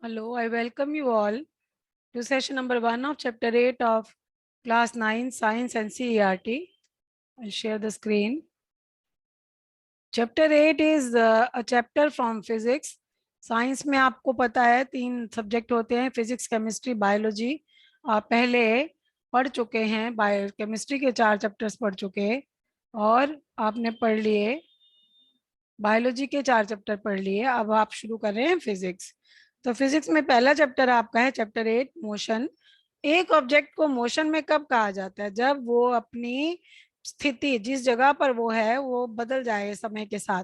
Hello, I welcome you all to session number 1 of chapter 8 of class 9 science and CERT. I'll share the screen. Chapter 8 is a chapter from physics. Science में आपको पता है 3 subject होते हैं, physics, chemistry, biology. आप पहले पढ़ चुके हैं, बायो केमिस्ट्री के 4 चैप्टर्स पढ़ चुके हैं और आपने पढ़ लिए बायोलॉजी के 4 चैप्टर पढ़ लिए। अब आप शुरू कर रहे हैं फिजिक्स। तो फिजिक्स में पहला चैप्टर आपका है चैप्टर 8 मोशन। एक ऑब्जेक्ट को मोशन में कब कहा जाता है? जब वो अपनी स्थिति, जिस जगह पर वो है, वो बदल जाए समय के साथ।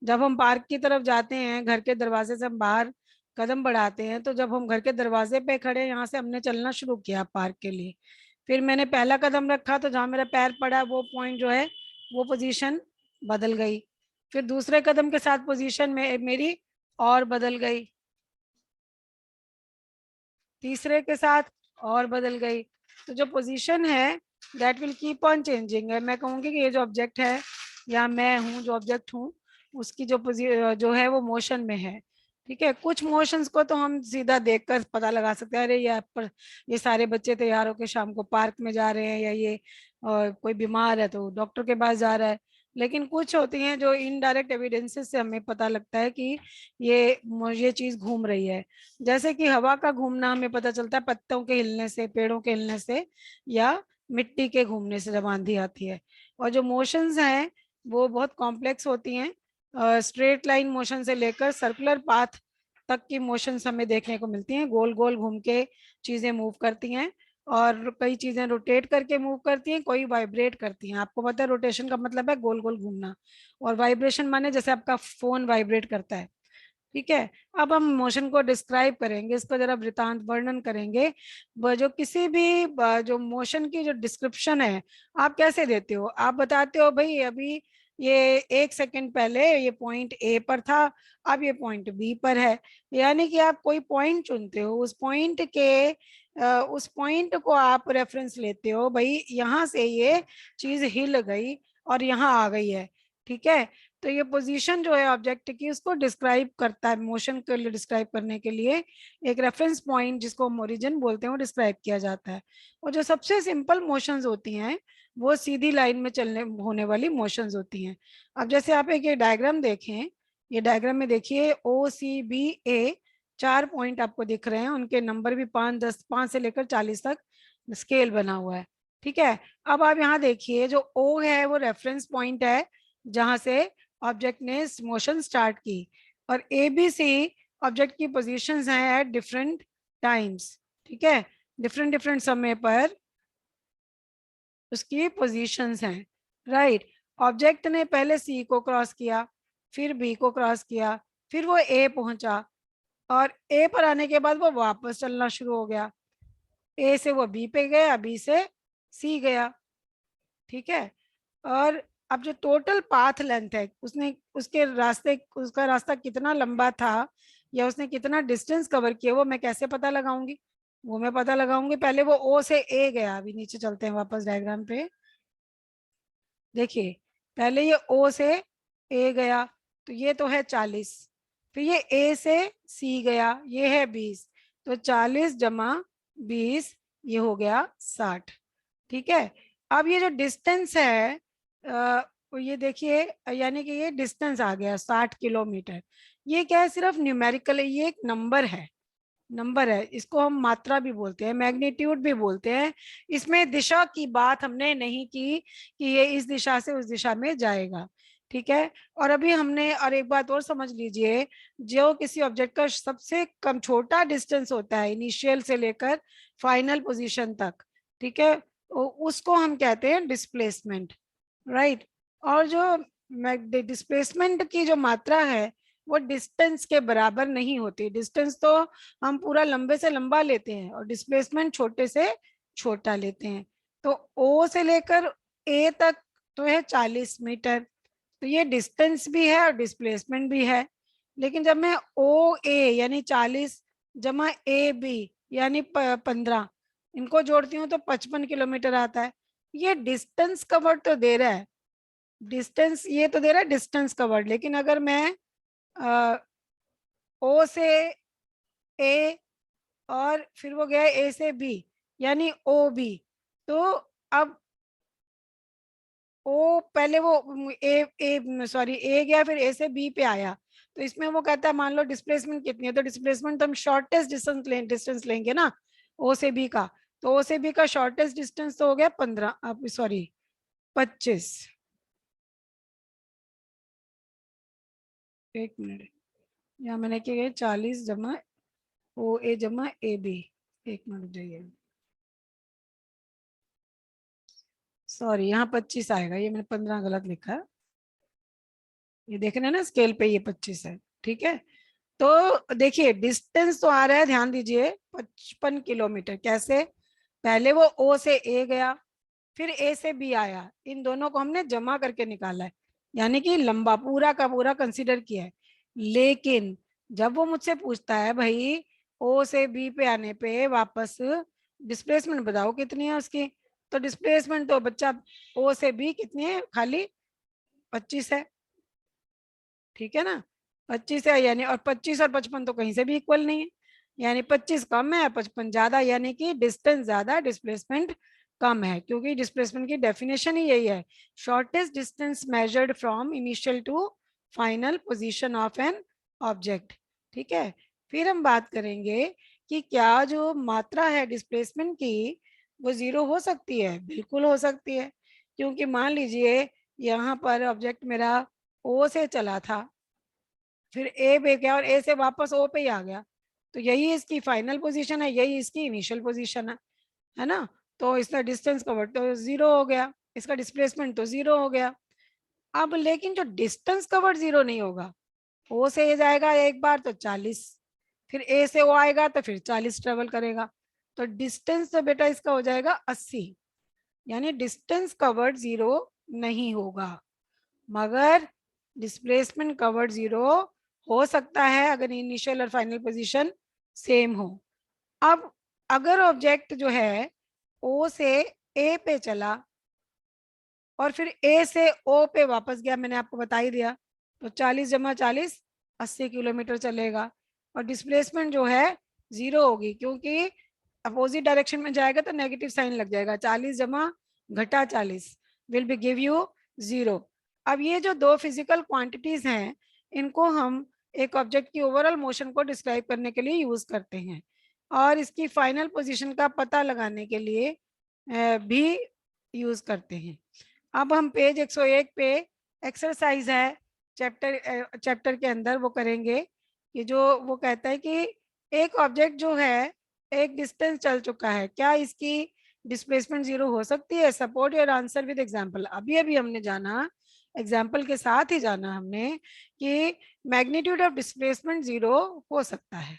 जब हम पार्क की तरफ जाते हैं, घर के दरवाजे से हम बाहर कदम बढ़ाते हैं, तो जब हम घर के दरवाजे पे खड़े, यहाँ से हमने चलना शुरू किया पार्क के लिए, फिर मैंने पहला कदम रखा तो जहाँ मेरा पैर पड़ा वो पॉइंट जो है वो पोजीशन बदल गई। फिर दूसरे कदम के साथ पोजीशन में मेरी और बदल गई, तीसरे के साथ और बदल गई। तो जो पोजीशन है that will keep on changing है। मैं कहूँगी कि ये जो ऑब्जेक्ट है या मैं हूँ जो ऑब्जेक्ट हूँ, उसकी जो है वो मोशन में है। ठीक है, कुछ मोशंस को तो हम सीधा देखकर पता लगा सकते हैं, अरे ये सारे बच्चे तैयार होकर शाम को पार्क में जा रहे हैं, या ये कोई बीमार है तो डॉक्टर के पास जा रहा है। लेकिन कुछ होती हैं जो इनडायरेक्ट एविडेंसेस से हमें पता लगता है कि ये चीज घूम रही है। जैसे कि हवा का घूमना हमें पता चलता है पत्तों के हिलने से, पेड़ों के हिलने से, या मिट्टी के घूमने से जब आंधी आती है। और जो मोशंस हैं वो बहुत कॉम्प्लेक्स होती हैं। स्ट्रेट लाइन मोशन से लेकर सर्कुलर पाथ तक की मोशंस हमें देखने को मिलती हैं। गोल गोल घूम के चीजें मूव करती हैं, और कई चीजें रोटेट करके मूव करती हैं, कोई वाइब्रेट करती हैं। आपको पता है रोटेशन का मतलब है गोल गोल घूमना, और वाइब्रेशन माने जैसे आपका फोन वाइब्रेट करता है। ठीक है, अब हम मोशन को डिस्क्राइब करेंगे, इसको जरा वृतांत वर्णन करेंगे। जो किसी भी जो मोशन की जो डिस्क्रिप्शन है, आप कैसे देते हो? आप बताते हो भाई अभी ये 1 सेकंड पहले ये पॉइंट ए पर था, अब ये पॉइंट बी पर है। यानी कि आप कोई पॉइंट चुनते हो, उस पॉइंट को आप रेफरेंस लेते हो, भाई यहाँ से ये चीज हिल गई और यहाँ आ गई है। ठीक है, तो ये पोजीशन जो है ऑब्जेक्ट की, उसको डिस्क्राइब करता है। मोशन के लिए डिस्क्राइब करने के लिए एक रेफरेंस पॉइंट, जिसको हम ओरिजिन बोलते हैं, वो डिस्क्राइब किया जाता है। और जो सबसे सिंपल मोशंस होती हैं वो सीधी लाइन में चलने होने वाली मोशंस होती हैं। अब जैसे आप एक ये डायग्राम देखें, ये डायग्राम में देखिए OCBA 4 पॉइंट आपको दिख रहे हैं, उनके नंबर भी 5, 10, 5 से लेकर 40 तक स्केल बना हुआ है। ठीक है, अब आप यहाँ देखिए जो O है वो रेफरेंस पॉइंट है जहां से ऑब्जेक्ट ने मोशन स्टार्ट की, और ABC ऑब्जेक्ट की पोजीशंस हैं एट डिफरेंट टाइम्स। ठीक है, डिफरेंट डिफरेंट समय पर उसकी पोजीशंस हैं। राइट, ऑब्जेक्ट ने पहले C को क्रॉस किया, फिर B को क्रॉस किया, फिर वो A पहुंचा, और A पर आने के बाद वो वापस चलना शुरू हो गया। A से वो B पे गया, B से C गया। ठीक है, और अब जो टोटल पाथ लेंथ है, उसने उसका रास्ता कितना लंबा था, या उसने कितना डिस्टेंस कवर किया, वो मैं कैसे पता लगाऊंगी? वो मैं पता लगाऊंगी पहले वो O से A गया। अभी नीचे चलते हैं वापस डायग्राम पे, देखिए पहले ये O से A गया, तो ये तो है 40। फिर ये A से C गया, ये है 20। तो 40 जमा 20, ये हो गया 60। ठीक है, अब ये जो डिस्टेंस है ये देखिए, यानी कि ये डिस्टेंस आ गया 60 किलोमीटर। ये क्या है? सिर्फ न्यूमेरिकल है, ये एक नंबर है, इसको हम मात्रा भी बोलते हैं, मैग्नीट्यूड भी बोलते हैं। इसमें दिशा की बात हमने नहीं की कि ये इस दिशा से उस दिशा में जाएगा। ठीक है, और अभी हमने और एक बात और समझ लीजिए, जो किसी ऑब्जेक्ट का सबसे कम छोटा डिस्टेंस होता है इनिशियल से लेकर फाइनल पोजीशन तक, ठीक है, उसको हम कहते हैं डिस्प्लेसमेंट। राइट, और जो डिस्प्लेसमेंट की जो मात्रा है वो डिस्टेंस के बराबर नहीं होती। डिस्टेंस तो हम पूरा लंबे से लंबा लेते हैं, और डिस्प्लेसमेंट छोटे से छोटा लेते हैं। तो O से लेकर A तक तो है 40 मीटर, तो ये डिस्टेंस भी है और डिस्प्लेसमेंट भी है। लेकिन जब मैं OA यानी 40 जमा AB यानी 15, इनको जोड़ती हूँ तो 55 किलोमीटर आता है। ये डिस्टेंस कवर्ड तो दे रहा है, डिस्टेंस ये तो दे रहा है डिस्टेंस कवर्ड। लेकिन अगर मैं ओ से ए और फिर वो गया ए से बी यानी ओ बी। तो अब ओ पहले वो ए गया फिर ए से बी पे आया। तो इसमें वो कहता है मान लो डिस्प्लेसमेंट कितनी है, तो डिस्प्लेसमेंट तो हम शॉर्टेस्ट डिस्टेंस लेंगे ना ओ से बी का। तो ओ से बी का शॉर्टेस्ट डिस्टेंस तो हो गया 15 सॉरी 25। एक मिनट, यहाँ मैंने किया 40 जमा ओ ए जमा ए बी। एक मिनट जाइए, सॉरी यहाँ 25 आएगा, ये मैंने 15 गलत लिखा है। ये देख रहे हैं ना स्केल पे, ये 25 है। ठीक है, तो देखिए डिस्टेंस तो आ रहा है, ध्यान दीजिए 55 किलोमीटर। कैसे? पहले वो ओ से ए गया फिर ए से बी आया, इन दोनों को हमने जमा करके निकाला है, यानी कि लंबा पूरा का पूरा कंसीडर किया है। लेकिन जब वो मुझसे पूछता है भाई ओ से बी पे आने पे वापस डिस्प्लेसमेंट बताओ कितनी है उसकी, तो डिस्प्लेसमेंट तो बच्चा ओ से बी कितनी है, खाली 25 है। ठीक है ना, 25 है, यानी और 25 और 55 तो कहीं से भी इक्वल नहीं है, यानी 25 कम है 55 ज्यादा, यानी कि डिस्टेंस ज्यादा डिस्प्लेसमेंट कम है, क्योंकि डिस्प्लेसमेंट की डेफिनेशन ही यही है, shortest distance measured from initial to final position of an object. ठीक है, फिर हम बात करेंगे कि क्या जो मात्रा है डिस्प्लेसमेंट की वो जीरो हो सकती है। बिल्कुल हो सकती है, क्योंकि मान लीजिए यहाँ पर ऑब्जेक्ट मेरा ओ से चला था फिर ए पे गया और ए से वापस ओ पे ही आ गया, तो यही इसकी फाइनल पोजीशन है, यही इसकी इनिशियल पोजीशन है ना। तो इसका डिस्टेंस कवर्ड तो जीरो हो गया, इसका डिस्प्लेसमेंट तो जीरो हो गया। अब लेकिन जो डिस्टेंस कवर्ड जीरो नहीं होगा, ओ से ए जाएगा एक बार तो 40, फिर ए से ओ आएगा तो फिर 40 ट्रेवल करेगा, तो डिस्टेंस तो बेटा इसका हो जाएगा 80, यानी डिस्टेंस कवर्ड जीरो नहीं होगा, मगर डिस्प्लेसमेंट कवर्ड जीरो हो सकता है अगर इनिशियल और फाइनल पोजीशन सेम हो। अब अगर ऑब्जेक्ट जो है ओ से ए पे चला और फिर ए से ओ पे वापस गया, मैंने आपको बता ही दिया, तो 40 जमा 40 80 किलोमीटर चलेगा, और डिस्प्लेसमेंट जो है जीरो होगी, क्योंकि अपोजिट डायरेक्शन में जाएगा तो नेगेटिव साइन लग जाएगा, 40 जमा घटा 40 will be give you zero. अब ये जो दो फिजिकल क्वांटिटीज हैं इनको हम एक ऑब्जेक्ट की ओवरऑल मोशन को डिस्क्राइब करने के लिए यूज करते हैं, और इसकी फाइनल पोजीशन का पता लगाने के लिए भी यूज करते हैं। अब हम पेज 101 पे एक्सरसाइज है चैप्टर के अंदर वो करेंगे कि जो वो कहता है कि एक ऑब्जेक्ट जो है एक डिस्टेंस चल चुका है, क्या इसकी डिस्प्लेसमेंट जीरो हो सकती है? Support your answer with example. अभी अभी हमने जाना, एग्जांपल के साथ ही जाना हमने, कि मैग्नीट्यूड ऑफ डिस्प्लेसमेंट जीरो हो सकता है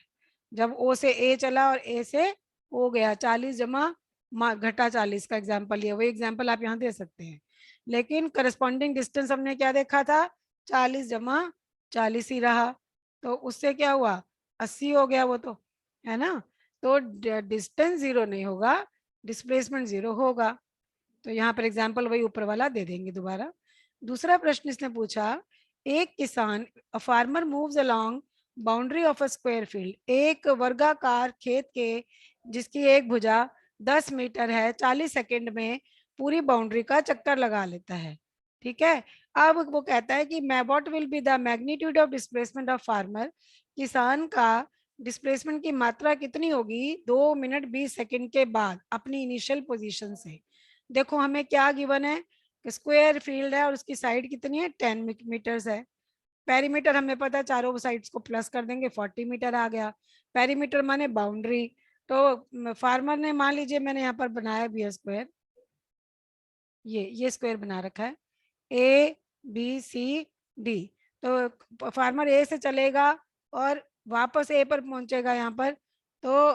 जब ओ से ए चला और ए से ओ गया, 40 जमा घटा 40 का एग्जाम्पल लिया, वही एग्जाम्पल आप यहाँ दे सकते हैं। लेकिन करस्पॉन्डिंग डिस्टेंस हमने क्या देखा था, 40 जमा 40 ही रहा, तो उससे क्या हुआ 80 हो गया वो तो, है ना। तो डिस्टेंस जीरो नहीं होगा, डिस्प्लेसमेंट जीरो होगा। तो यहाँ पर एग्जाम्पल वही ऊपर वाला दे देंगे दोबारा। दूसरा प्रश्न इसने पूछा, एक किसान, a farmer moves along boundary of a square field, एक वर्गाकार खेत के जिसकी एक भुजा 10 मीटर है, 40 सेकंड में पूरी बाउंड्री का चक्कर लगा लेता है। ठीक है, अब वो कहता है कि what will be the magnitude of displacement of farmer, किसान का डिस्प्लेसमेंट की मात्रा कितनी होगी 2 मिनट 20 सेकंड के बाद अपनी इनिशियल पोजीशन से। देखो हमें क्या गिवन है, स्क्वायर फील्ड है और उसकी साइड कितनी है 10 मीटर्स है। पेरीमीटर हमें पता है, चारों साइड्स को प्लस कर देंगे 40 मीटर आ गया। पेरीमीटर माने बाउंड्री, तो फार्मर ने मान लीजिए मैंने यहाँ पर बनाया भी है स्क्वायर, ये स्क्वायर बना रखा है ए बी सी डी। तो फार्मर ए से चलेगा और वापस ए पर पहुंचेगा यहाँ पर, तो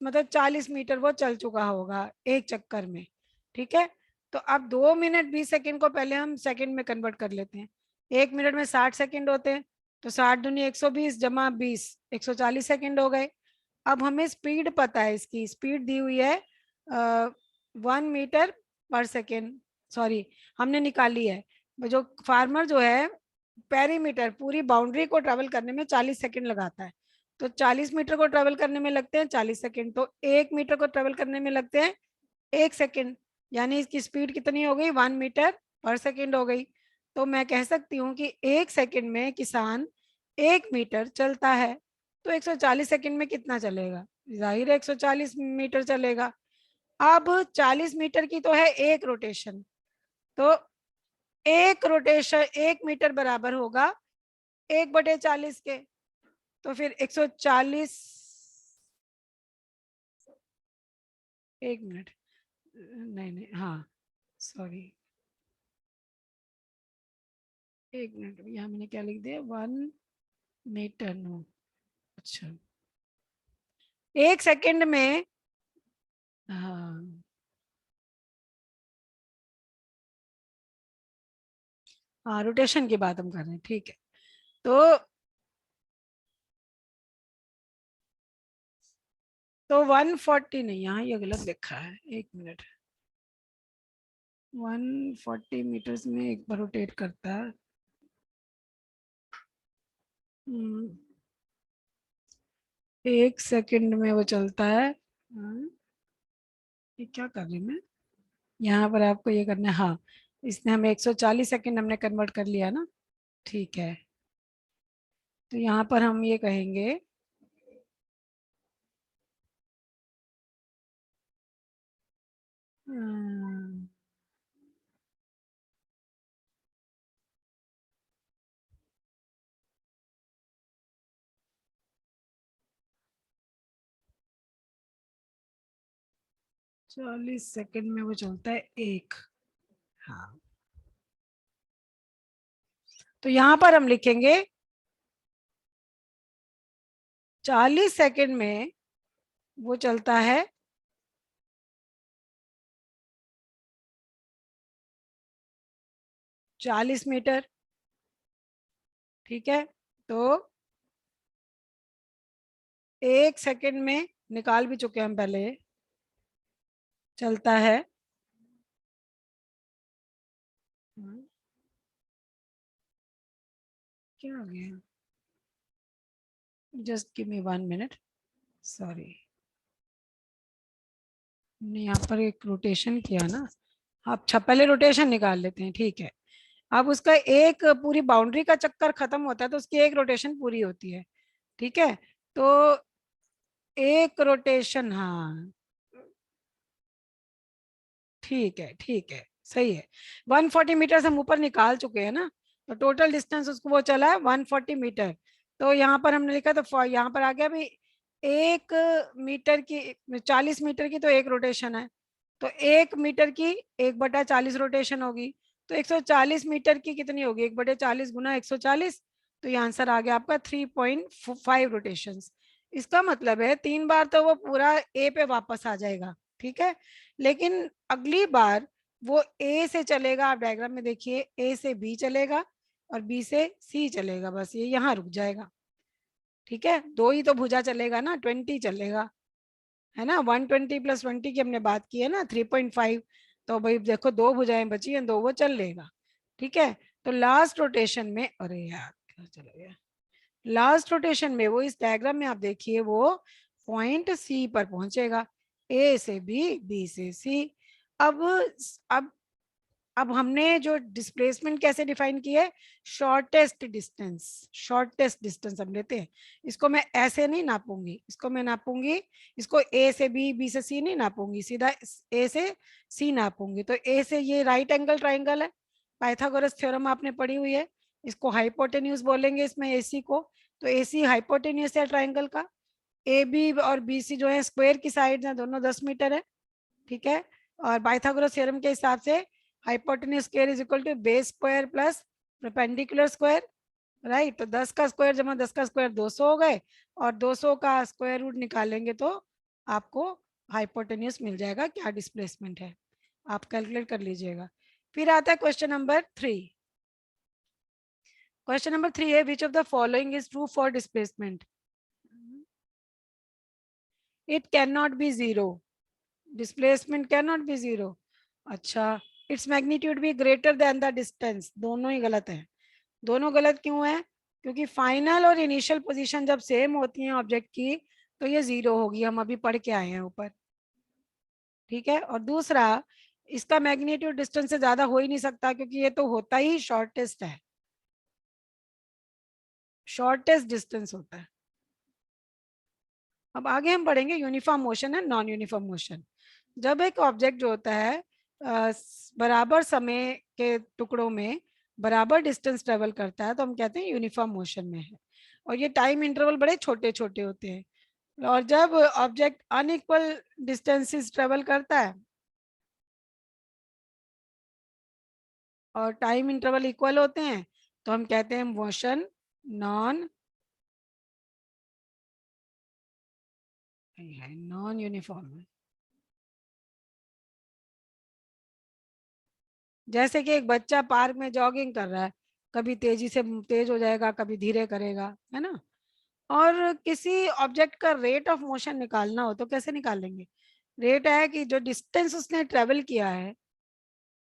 मतलब 40 मीटर वो चल चुका होगा एक चक्कर में। ठीक है, तो अब 2 मिनट 20 सेकंड को पहले हम सेकंड में कन्वर्ट कर लेते हैं, 1 मिनट में 60 सेकंड होते हैं, तो 60 दूनी 120 जमा 20 140 सेकंड हो गए। अब हमें स्पीड पता है, इसकी स्पीड दी हुई है 1 मीटर पर सेकेंड, सॉरी हमने निकाली है, जो फार्मर जो है पेरीमीटर पूरी बाउंड्री को ट्रेवल करने में 40 सेकंड लगाता है, तो 40 मीटर को ट्रेवल करने में लगते हैं 40 सेकंड, तो 1 मीटर को ट्रेवल करने में लगते हैं 1 सेकंड, यानी इसकी स्पीड कितनी हो गई 1 मीटर पर सेकंड हो गई। तो मैं कह सकती हूँ कि 1 सेकंड में किसान 1 मीटर चलता है, तो 140 सेकंड में कितना चलेगा, जाहिर है 140 मीटर चलेगा। अब 40 मीटर की तो है एक रोटेशन, तो एक रोटेशन 1 मीटर बराबर होगा 1/40 के, तो फिर 140, 1 मिनट, नहीं नहीं, हाँ सॉरी, 1 मिनट, यहाँ मैंने क्या लिख दिया 1 मीटर, नो, अच्छा 1 सेकंड में, हाँ हाँ रोटेशन की बात हम कर रहे हैं, ठीक है। तो 140 नहीं, यहाँ ये गलत लिखा है, 1 मिनट, 140 मीटर्स में एक बार रोटेट करता है। हम्म, 1 सेकंड में वो चलता है। ये क्या कर रही मैं, यहाँ पर आपको ये करना है, हाँ इसने हमें 140 सेकंड हमने कन्वर्ट कर लिया ना, ठीक है। तो यहाँ पर हम ये कहेंगे 40 सेकंड में वो चलता है एक, हाँ तो यहाँ पर हम लिखेंगे 40 सेकंड में वो चलता है 40 मीटर, ठीक है। तो 1 सेकंड में निकाल भी चुके हम पहले, चलता है, क्या हो गया, just give me 1 minute, sorry, हमने यहाँ पर एक रोटेशन किया ना, अच्छा पहले रोटेशन निकाल लेते हैं, ठीक है। अब उसका एक पूरी बाउंड्री का चक्कर खत्म होता है तो उसकी एक रोटेशन पूरी होती है, ठीक है। तो एक रोटेशन, हाँ ठीक है, ठीक है, सही है। 140 मीटर से हम ऊपर निकाल चुके हैं ना, तो टोटल डिस्टेंस उसको वो चला है 140 मीटर। तो यहाँ पर हमने लिखा, तो यहाँ पर आ गया भाई 1 मीटर की 40 मीटर की तो एक रोटेशन है, तो 1 मीटर की 1/40 रोटेशन होगी, तो 140 मीटर की कितनी होगी 1/40 गुना 140, तो ये आंसर आ गया आपका 3.5 रोटेशन। इसका मतलब है 3 बार तो वो पूरा ए पे वापस आ जाएगा, ठीक है। लेकिन अगली बार वो ए से चलेगा, आप डायग्राम में देखिए, ए से बी चलेगा और बी से सी चलेगा, बस ये यहाँ रुक जाएगा, ठीक है। दो ही तो भुजा चलेगा ना, 20 चलेगा, है ना, 120 + 20 की हमने बात की है ना, 3.5, तो भाई देखो दो भुजाएं बची हैं, दो वो चल लेगा, ठीक है। तो लास्ट रोटेशन में, अरे यार क्या चला गया, लास्ट रोटेशन में वो इस डायग्राम में आप देखिए वो पॉइंट सी पर पहुंचेगा, ए से बी, बी से सी। अब अब अब हमने जो डिस्प्लेसमेंट कैसे डिफाइन की है, शॉर्टेस्ट डिस्टेंस, शॉर्टेस्ट डिस्टेंस हम लेते हैं, इसको मैं ऐसे नहीं नापूंगी, इसको मैं नापूंगी, इसको ए से बी, बी से सी नहीं नापूंगी, सीधा ए से सी नापूंगी। तो ए से ये राइट एंगल ट्राइंगल है, पाइथागोरस थ्योरम आपने पढ़ी हुई है, इसको हाइपोटेन्यूज बोलेंगे इसमें एसी को, तो एसी हाइपोटेन्यूज है ट्राइंगल का। ए बी और बी सी जो है स्क्वायर की साइड है, दोनों 10 मीटर है, ठीक है। और पाइथागोरस थ्योरम के हिसाब से hypotenuse square is equal to base square plus perpendicular square, right. तो 10 का स्क्वायर जमा 10 का स्क्वायर 200 हो गए, और 200 का स्क्वायर रूट निकालेंगे तो आपको हाइपोटेन्यूज मिल जाएगा, क्या डिस्प्लेसमेंट है, आप कैलकुलेट कर लीजिएगा। फिर आता है क्वेश्चन नंबर 3। क्वेश्चन नंबर 3 है, which of the following is true for displacement, it can not be zero, displacement can not be zero, अच्छा its magnitude be greater than the distance, दोनों ही गलत है। दोनों गलत क्यों है, क्योंकि फाइनल और इनिशियल पोजीशन जब सेम होती हैं ऑब्जेक्ट की तो ये 0 होगी, हम अभी पढ़ के आए हैं ऊपर। ठीक है, और दूसरा इसका मैग्नीट्यूड डिस्टेंस से ज्यादा हो ही नहीं सकता क्योंकि ये तो होता ही शॉर्टेस्ट है, शॉर्टेस्ट डिस्टेंस होता है। अब आगे हम पढ़ेंगे यूनिफॉर्म मोशन है नॉन यूनिफॉर्म मोशन। जब एक ऑब्जेक्ट जो होता है बराबर समय के टुकड़ों में बराबर डिस्टेंस ट्रेवल करता है तो हम कहते हैं यूनिफॉर्म मोशन में है, और ये टाइम इंटरवल बड़े छोटे छोटे होते हैं। और जब ऑब्जेक्ट अनइक्वल डिस्टेंसेस ट्रेवल करता है और टाइम इंटरवल इक्वल होते हैं तो हम कहते हैं मोशन नॉन नॉन यूनिफॉर्म। जैसे कि एक बच्चा पार्क में जॉगिंग कर रहा है, कभी तेजी से तेज हो जाएगा, कभी धीरे करेगा, है ना। और किसी ऑब्जेक्ट का रेट ऑफ मोशन निकालना हो तो कैसे निकालेंगे? रेट है कि जो डिस्टेंस उसने ट्रेवल किया है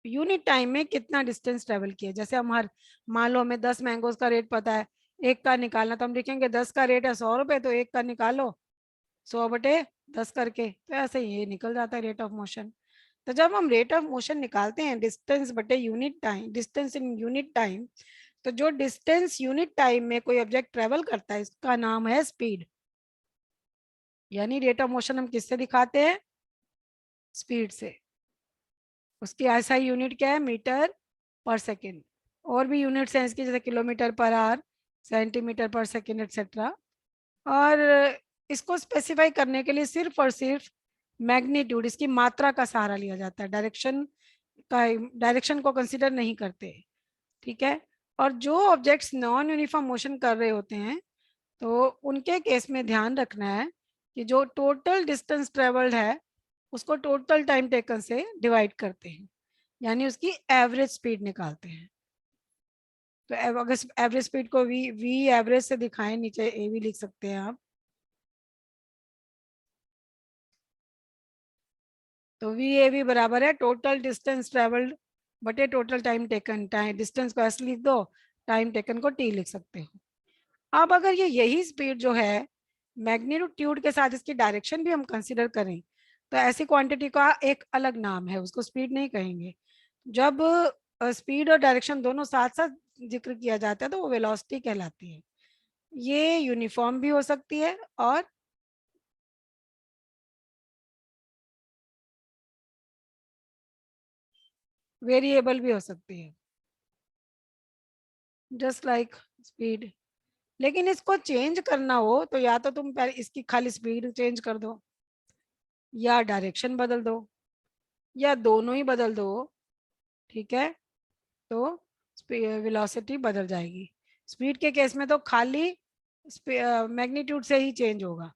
यूनिट टाइम में कितना डिस्टेंस ट्रेवल किया। जैसे हम हर, मान लो हमें 10 मैंगोज का रेट पता है, एक का निकालना, तो हम लिखेंगे 10 का रेट है 100 रुपए, तो एक का निकालो 100/10 करके, तो ऐसे ही ये निकल जाता है रेट ऑफ मोशन। तो जब हम रेट ऑफ मोशन निकालते हैं डिस्टेंस बटे unit time, distance in unit time, तो जो डिस्टेंस यूनिट टाइम में कोई ऑब्जेक्ट ट्रेवल करता है इसका नाम है स्पीड। यानी रेट ऑफ मोशन हम किससे दिखाते हैं? स्पीड से। उसकी एसआई यूनिट क्या है? मीटर पर सेकेंड। और भी यूनिट्स हैं इसकी, जैसे किलोमीटर पर आवर, सेंटीमीटर पर सेकेंड, एक्सेट्रा। और इसको स्पेसिफाई करने के लिए सिर्फ और सिर्फ मैग्नीट्यूड, इसकी मात्रा का सहारा लिया जाता है, डायरेक्शन का, डायरेक्शन को कंसिडर नहीं करते। ठीक है। और जो ऑब्जेक्ट्स नॉन यूनिफॉर्म मोशन कर रहे होते हैं तो उनके केस में ध्यान रखना है कि जो टोटल डिस्टेंस ट्रेवल्ड है उसको टोटल टाइम टेकन से डिवाइड करते हैं, यानी उसकी एवरेज स्पीड निकालते हैं। तो अगर एवरेज स्पीड को वी वी एवरेज से दिखाएं, नीचे ए भी लिख सकते हैं आप। तो वी ए वी बराबर है टोटल डिस्टेंस ट्रेवल्ड बटे total time taken. Time distance को एस लिख दो, टाइम टेकन को टी लिख सकते हो। अब अगर ये यही स्पीड जो है मैग्नीट्यूड के साथ इसकी डायरेक्शन भी हम कंसीडर करें तो ऐसी क्वांटिटी का एक अलग नाम है, उसको स्पीड नहीं कहेंगे। जब स्पीड और डायरेक्शन दोनों साथ साथ जिक्र किया जाता है तो वो वेलोसिटी कहलाती है। ये यूनिफॉर्म भी हो सकती है और वेरिएबल भी हो सकती है, जस्ट लाइक स्पीड। लेकिन इसको चेंज करना हो तो या तो तुम पहले इसकी खाली स्पीड चेंज कर दो, या डायरेक्शन बदल दो, या दोनों ही बदल दो। ठीक है, तो वेलोसिटी बदल जाएगी। स्पीड के केस में तो खाली मैग्नीट्यूड से ही चेंज होगा।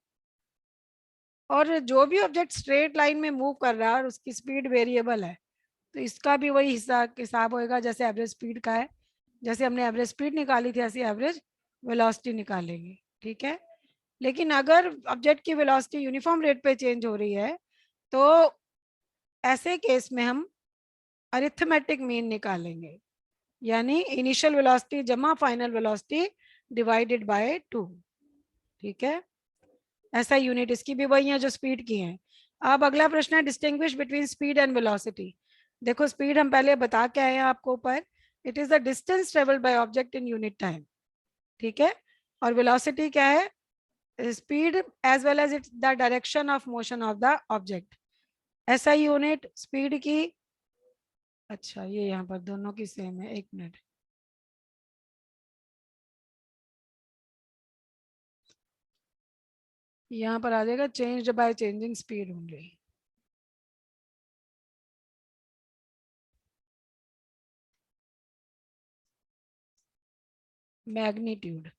और जो भी ऑब्जेक्ट स्ट्रेट लाइन में मूव कर रहा है और उसकी स्पीड वेरिएबल है तो इसका भी वही हिसाब होएगा जैसे एवरेज स्पीड का है। जैसे हमने एवरेज स्पीड निकाली थी ऐसी एवरेज वेलोसिटी निकालेंगे। ठीक है। लेकिन अगर ऑब्जेक्ट की वेलोसिटी यूनिफॉर्म रेट पे चेंज हो रही है तो ऐसे केस में हम अरिथमेटिक मीन निकालेंगे, यानी इनिशियल वेलोसिटी जमा फाइनल वेलोसिटी डिवाइडेड बाय 2। ठीक है, ऐसा यूनिट इसकी भी वही है जो स्पीड की है। अब अगला प्रश्न है distinguish between speed and velocity. देखो स्पीड हम पहले बता के आए हैं आपको ऊपर, it is the distance travelled by object in unit time. ठीक है, और वेलोसिटी क्या है? Speed as well as it's the direction of motion of the object. ऐसा यूनिट स्पीड की, अच्छा ये यहाँ पर दोनों की सेम है, एक मिनट। यहाँ पर आ जाएगा changed by changing speed only. Magnitude,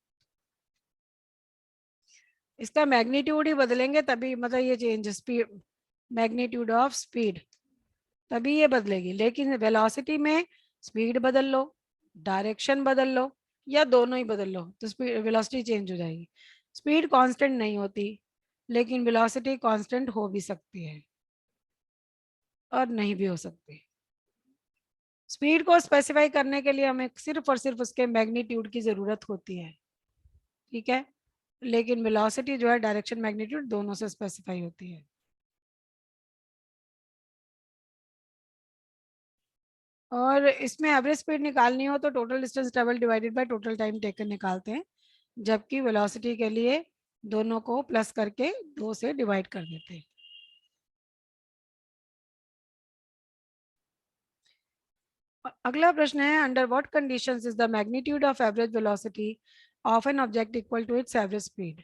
इसका मैग्नीट्यूड ही बदलेंगे तभी, मतलब ये change speed, magnitude of speed, तभी ये बदलेगी। लेकिन वेलोसिटी में स्पीड बदल लो, डायरेक्शन बदल लो, या दोनों ही बदल लो तो स्पीड वेलोसिटी चेंज हो जाएगी। स्पीड कांस्टेंट नहीं होती, लेकिन वेलोसिटी कांस्टेंट हो भी सकती है और नहीं भी हो सकती। स्पीड को स्पेसिफाई करने के लिए हमें सिर्फ और सिर्फ उसके मैग्नीट्यूड की जरूरत होती है। ठीक है, लेकिन वेलोसिटी जो है डायरेक्शन मैग्नीट्यूड दोनों से स्पेसिफाई होती है। और इसमें एवरेज स्पीड निकालनी हो तो total distance travel divided by total time taken निकालते हैं, जबकि वेलोसिटी के लिए दोनों को प्लस करके 2 से डिवाइड कर देते हैं। अगला प्रश्न है, under what conditions is the magnitude of average velocity of an object equal to its average speed.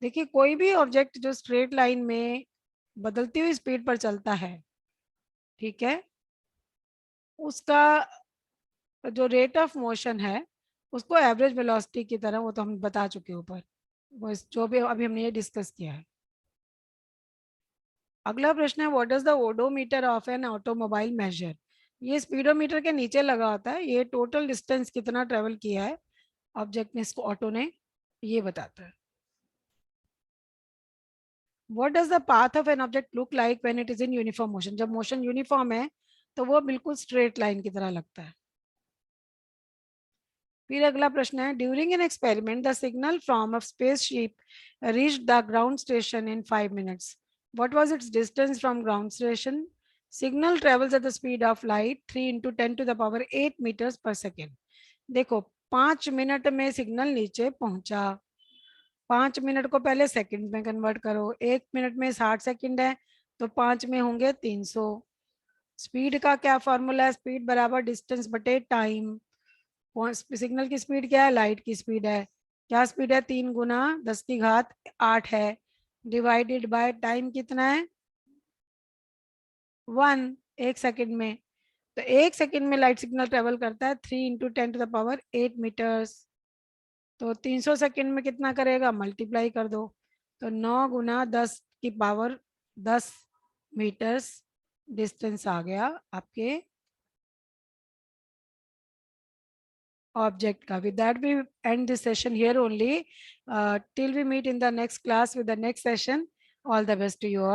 देखिए, कोई भी ऑब्जेक्ट जो स्ट्रेट लाइन में बदलती हुई स्पीड पर चलता है, ठीक है, उसका जो रेट ऑफ मोशन है उसको एवरेज वेलोसिटी की तरह, वो तो हम बता चुके ऊपर, वो जो भी अभी हमने ये डिस्कस किया है। अगला प्रश्न है, what does the odometer of an automobile measure. ये स्पीडोमीटर के नीचे लगा होता है, ये टोटल डिस्टेंस कितना ट्रेवल किया है ऑब्जेक्ट ने, इसको ऑटो ने, ये बताता है। What does the path of an object look like when it is in uniform motion. जब मोशन यूनिफॉर्म है तो वो बिल्कुल स्ट्रेट लाइन की तरह लगता है। फिर अगला प्रश्न है, during an experiment the signal from a spaceship reached the ground station in 5 minutes. What was its distance from ground station? Signal travels at the speed of light 3 into 10 to the power 8 meters per second. देखो, 5 minute में signal नीचे पहुंचा। 5 minute को पहले second में convert करो, 1 minute में 60 second है, तो 5 में होंगे 300। स्पीड का क्या फॉर्मूला है, स्पीड बराबर डिस्टेंस बटे टाइम। सिग्नल की स्पीड क्या है, लाइट की स्पीड है, क्या स्पीड है, 3 × 10⁸ है, डिवाइडेड बाय टाइम कितना है, 1, 1 सेकंड में। तो 1 सेकंड में लाइट सिग्नल ट्रेवल करता है 3 × 10⁸ तो 300 सेकंड में कितना करेगा, मल्टीप्लाई कर दो, तो 9 × 10⁻10 मीटर्स डिस्टेंस आ गया आपके object ka. With that, we end this session here only. Till we meet in the next class with the next session. All the best to you all.